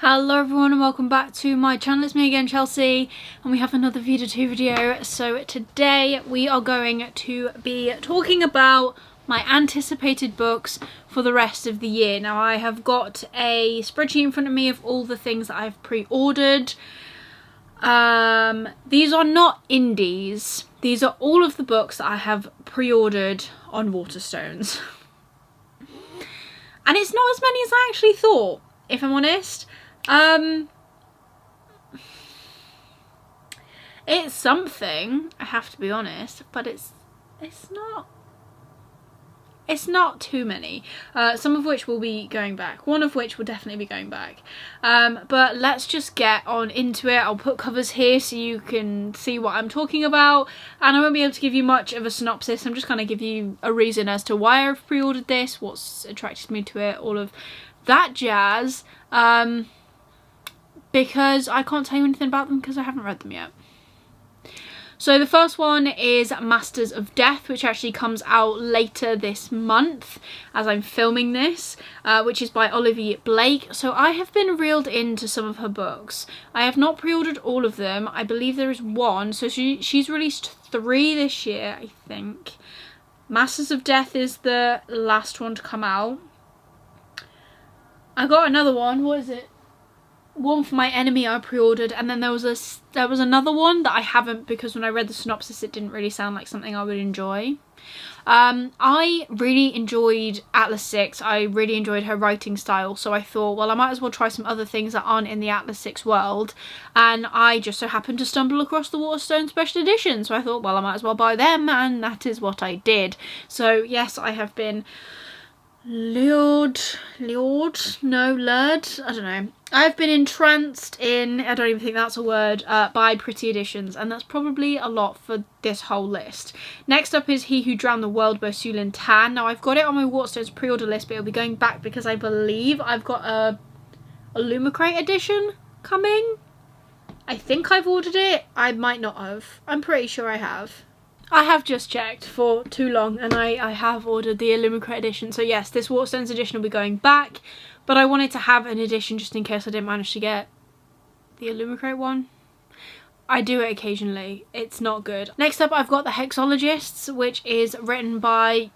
Hello everyone and welcome back to my channel. It's me again, Chelsea, and we have another Vita 2 video. So today we are going to be talking about my anticipated books for the rest of the year. Now I have got a spreadsheet in front of me of all the things that I've pre-ordered. These are not indies. These are all of the books that I have pre-ordered on Waterstones. And it's not as many as I actually thought, if I'm honest. It's something, I have to be honest, but it's not too many. Some of which will be going back, one of which will definitely be going back. But let's just get on into it. I'll put covers here so you can see what I'm talking about, and I won't be able to give you much of a synopsis. I'm just going to give you a reason as to why I've pre-ordered this, what's attracted me to it, all of that jazz. Because I can't tell you anything about them because I haven't read them yet. So the first one is Masters of Death, which actually comes out later this month as I'm filming this, which is by Olivia Blake. So I have been reeled into some of her books. I have not pre-ordered all of them. I believe there is one. So she's released 3 this year, I think. Masters of Death is the last one to come out. I got another one. What is it? One for My Enemy I pre-ordered, and then there was another one that I haven't, because when I read the synopsis it didn't really sound like something I would enjoy. I really enjoyed Atlas 6. I really enjoyed her writing style, so I thought, well, I might as well try some other things that aren't in the Atlas 6 world, and I just so happened to stumble across the Waterstones special edition, so I thought, well, I might as well buy them, and that is what I did. So yes, I have been lured, I don't know. I've been entranced in, I don't even think that's a word, by Pretty Editions, and that's probably a lot for this whole list. Next up is He Who Drowned the World by Sulin Tan. Now I've got it on my Waterstones pre-order list, but it'll be going back because I believe I've got a Illumicrate edition coming. I think I've ordered it. I might not have. I'm pretty sure I have. I have just checked for too long, and I have ordered the Illumicrate edition. So yes, this Waterstones edition will be going back, but I wanted to have an edition just in case I didn't manage to get the Illumicrate one. I do it occasionally. It's not good. Next up, I've got The Hexologists, which is written by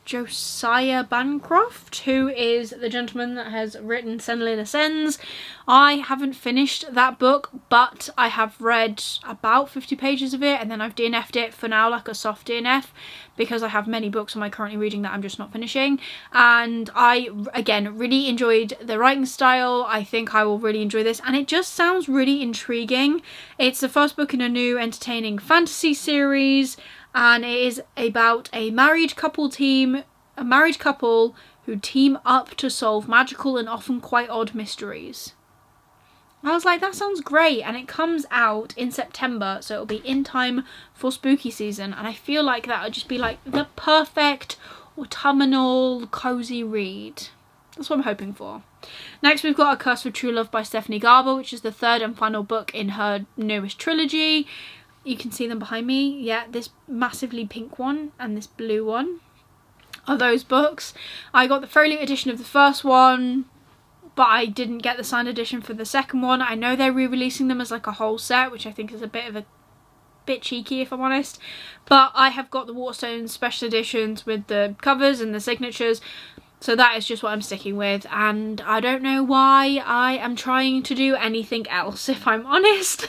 Josiah Bancroft, who is the gentleman that has written Senlin Ascends. I haven't finished that book, but I have read about 50 pages of it, and then I've DNF'd it for now, like a soft DNF, because I have many books am I currently reading that I'm just not finishing. And I, again, really enjoyed the writing style. I think I will really enjoy this, and it just sounds really intriguing. It's the first book in a new entertaining fantasy series, and it is about a married couple who team up to solve magical and often quite odd mysteries. I was like, that sounds great, and it comes out in September, so it'll be in time for spooky season, and I feel like that would just be like the perfect autumnal cozy read. That's what I'm hoping for. Next, we've got A Curse for True Love by Stephanie Garber, which is the 3rd and final book in her newest trilogy. You can see them behind me. Yeah, this massively pink one and this blue one are those books. I got the folio edition of the first one, but I didn't get the signed edition for the second one. I know they're re-releasing them as like a whole set, which I think is a bit cheeky, if I'm honest. But I have got the Waterstones special editions with the covers and the signatures, so that is just what I'm sticking with, and I don't know why I am trying to do anything else, if I'm honest.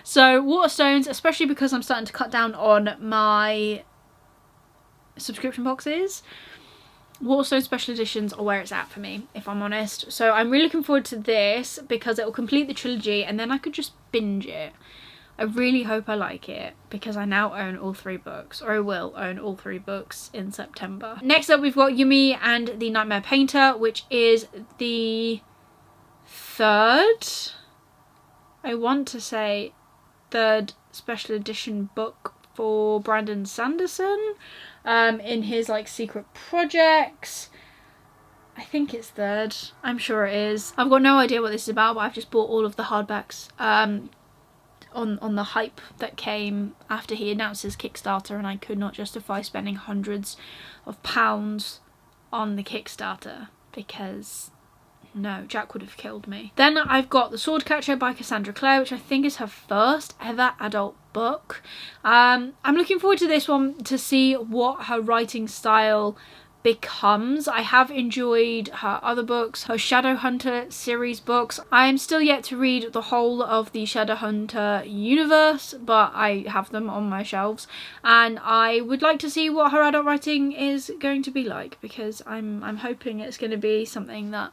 So Waterstones, especially because I'm starting to cut down on my subscription boxes, Waterstones special editions are where it's at for me, if I'm honest. So I'm really looking forward to this because it will complete the trilogy, and then I could just binge it. I really hope I like it, because I now own all 3 books, or I will own all 3 books in September. Next up, we've got Yumi and the Nightmare Painter, which is the 3rd, I want to say 3rd special edition book for Brandon Sanderson in his like secret projects. I think it's 3rd. I'm sure it is. I've got no idea what this is about, but I've just bought all of the hardbacks on the hype that came after he announced his Kickstarter, and I could not justify spending hundreds of pounds on the Kickstarter because no, Jack would have killed me. Then I've got The Swordcatcher by Cassandra Clare, which I think is her first ever adult book. I'm looking forward to this one to see what her writing style becomes. I have enjoyed her other books, her Shadowhunter series books. I am still yet to read the whole of the Shadowhunter universe, but I have them on my shelves, and I would like to see what her adult writing is going to be like, because I'm hoping it's going to be something that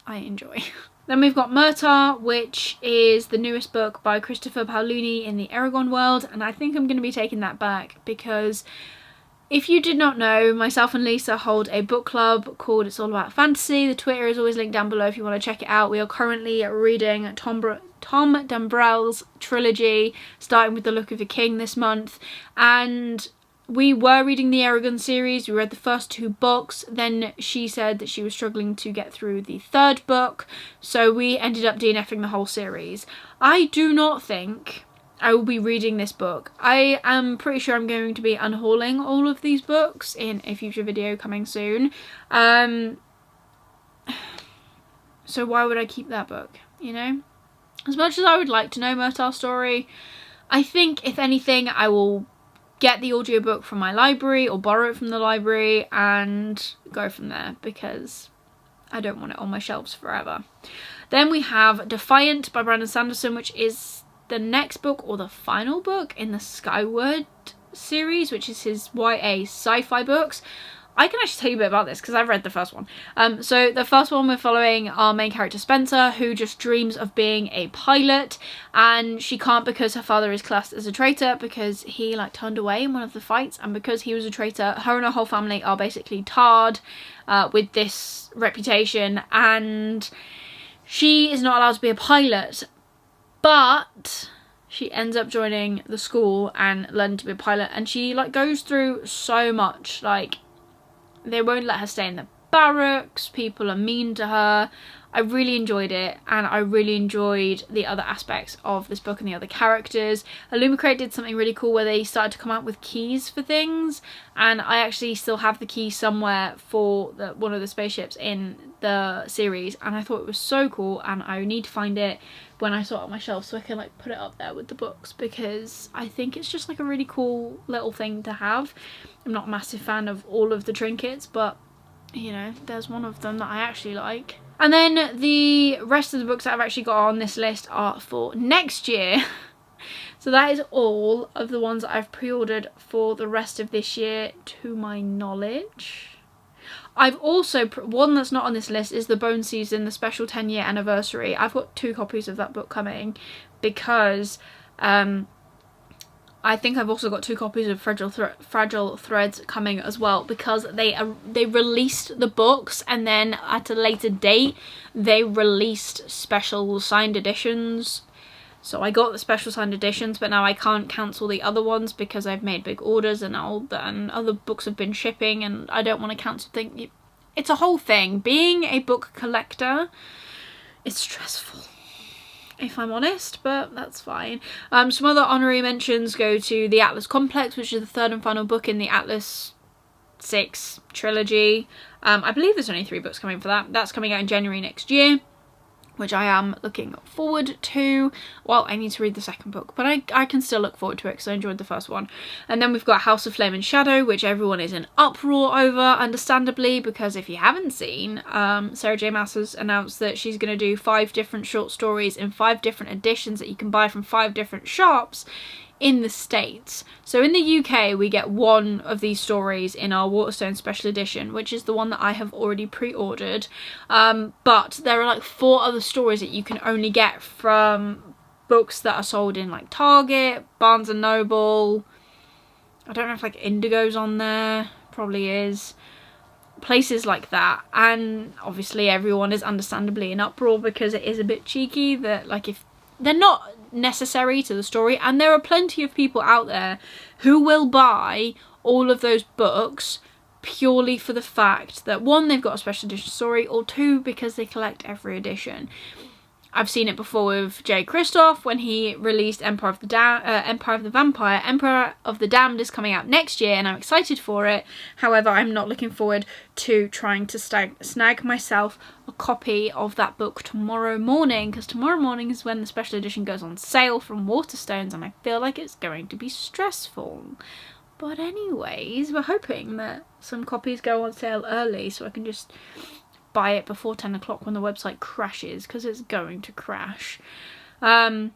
I enjoy. Then we've got Murtar, which is the newest book by Christopher Paolini in the Eragon world, and I think I'm going to be taking that back because if you did not know, myself and Lisa hold a book club called It's All About Fantasy. The Twitter is always linked down below if you want to check it out. We are currently reading Tom Dumbrell's trilogy, starting with The Look of the King this month. And we were reading the Eragon series. We read the first 2 books. Then she said that she was struggling to get through the 3rd book. So we ended up DNFing the whole series. I do not think I will be reading this book. I am pretty sure I'm going to be unhauling all of these books in a future video coming soon. So why would I keep that book, you know? As much as I would like to know Murtar's story, I think if anything I will get the audiobook from my library or borrow it from the library and go from there, because I don't want it on my shelves forever. Then we have Defiant by Brandon Sanderson, which is the next book or the final book in the Skyward series, which is his YA sci-fi books. I can actually tell you a bit about this because I've read the first one. So the first one, we're following our main character Spencer, who just dreams of being a pilot, and she can't because her father is classed as a traitor because he turned away in one of the fights, and because he was a traitor, her and her whole family are basically tarred with this reputation, and she is not allowed to be a pilot. But she ends up joining the school and learning to be a pilot, and she goes through so much. They won't let her stay in the barracks, people are mean to her. I really enjoyed it, and I really enjoyed the other aspects of this book and the other characters. Illumicrate did something really cool where they started to come out with keys for things, and I actually still have the key somewhere for one of the spaceships in the series, and I thought it was so cool, and I need to find it when I sort out my shelf so I can put it up there with the books, because I think it's just a really cool little thing to have. I'm not a massive fan of all of the trinkets, but you know, there's one of them that I actually like. And then the rest of the books that I've actually got on this list are for next year. So that is all of the ones that I've pre-ordered for the rest of this year, to my knowledge. I've also, one that's not on this list is The Bone Season, the special 10-year anniversary. I've got 2 copies of that book coming because I think I've also got 2 copies of Fragile Threads coming as well, because they released the books and then at a later date they released special signed editions. So I got the special signed editions, but now I can't cancel the other ones because I've made big orders and other books have been shipping, and I don't want to cancel things. It's a whole thing. Being a book collector is stressful, if I'm honest, but that's fine. Some other honorary mentions go to The Atlas Complex, which is the 3rd and final book in the Atlas 6 trilogy. I believe there's only 3 books coming for that. That's coming out in January next year, which I am looking forward to. Well, I need to read the 2nd book, but I can still look forward to it because I enjoyed the first one. And then we've got House of Flame and Shadow, which everyone is in uproar over, understandably, because if you haven't seen, Sarah J Maas has announced that she's going to do 5 different short stories in 5 different editions that you can buy from 5 different shops in the States. So in the UK we get 1 of these stories in our Waterstones special edition, which is the one that I have already pre-ordered, but there are 4 other stories that you can only get from books that are sold in Target, Barnes and Noble. I don't know if Indigo's on there, probably is, places like that. And obviously everyone is understandably in uproar because it is a bit cheeky that if they're not necessary to the story, and there are plenty of people out there who will buy all of those books purely for the fact that 1, they've got a special edition story, or 2, because they collect every edition. I've seen it before with Jay Kristoff when he released Empire of the Vampire. Emperor of the Damned is coming out next year and I'm excited for it. However, I'm not looking forward to trying to snag myself a copy of that book tomorrow morning, because tomorrow morning is when the special edition goes on sale from Waterstones and I feel like it's going to be stressful. But anyways, we're hoping that some copies go on sale early so I can just buy it before 10 o'clock when the website crashes, because it's going to crash. So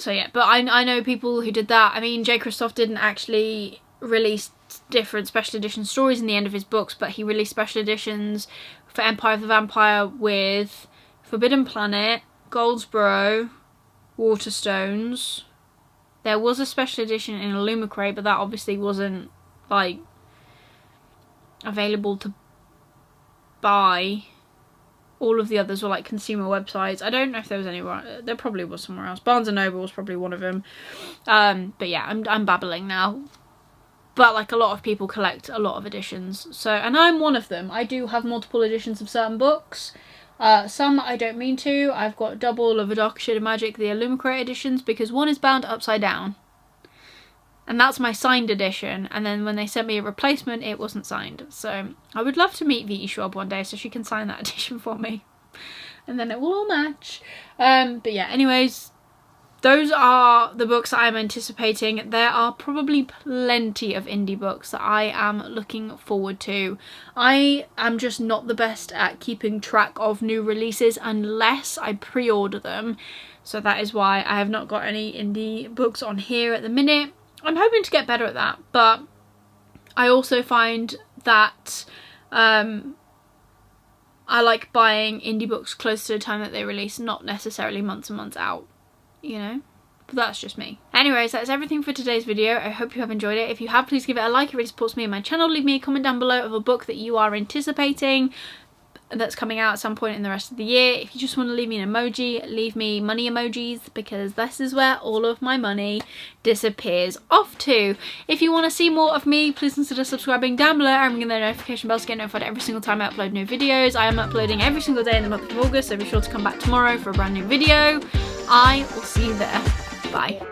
yeah, but I know people who did that. I mean, Jay Kristoff didn't actually release different special edition stories in the end of his books, but he released special editions for Empire of the Vampire with Forbidden Planet, Goldsboro, Waterstones. There was a special edition in Illumicrate, but that obviously wasn't like available to buy. All of the others were like consumer websites. I don't know if there was anywhere. There probably was somewhere else. Barnes and Noble was probably one of them. But yeah, I'm babbling now. But like a lot of people collect a lot of editions. So, and I'm one of them. I do have multiple editions of certain books. Some I don't mean to. I've got double of A Dark Shade of Magic, the Illumicrate editions, because one is bound upside down. And that's my signed edition, and then when they sent me a replacement, it wasn't signed. So I would love to meet V.E. Schwab one day so she can sign that edition for me. And then it will all match. But yeah, anyways, those are the books I'm anticipating. There are probably plenty of indie books that I am looking forward to. I am just not the best at keeping track of new releases unless I pre-order them. So that is why I have not got any indie books on here at the minute. I'm hoping to get better at that, but I also find that I like buying indie books close to the time that they release, not necessarily months and months out, you know? But that's just me. Anyways, that's everything for today's video. I hope you have enjoyed it. If you have, please give it a like. It really supports me and my channel. Leave me a comment down below of a book that you are anticipating that's coming out at some point in the rest of the year. If you just want to leave me an emoji, leave me money emojis, because this is where all of my money disappears off to. If you want to see more of me, please consider subscribing down below and ringing the notification bell to get notified every single time I upload new videos. I am uploading every single day in the month of August, so be sure to come back tomorrow for a brand new video. I will see you there. Bye.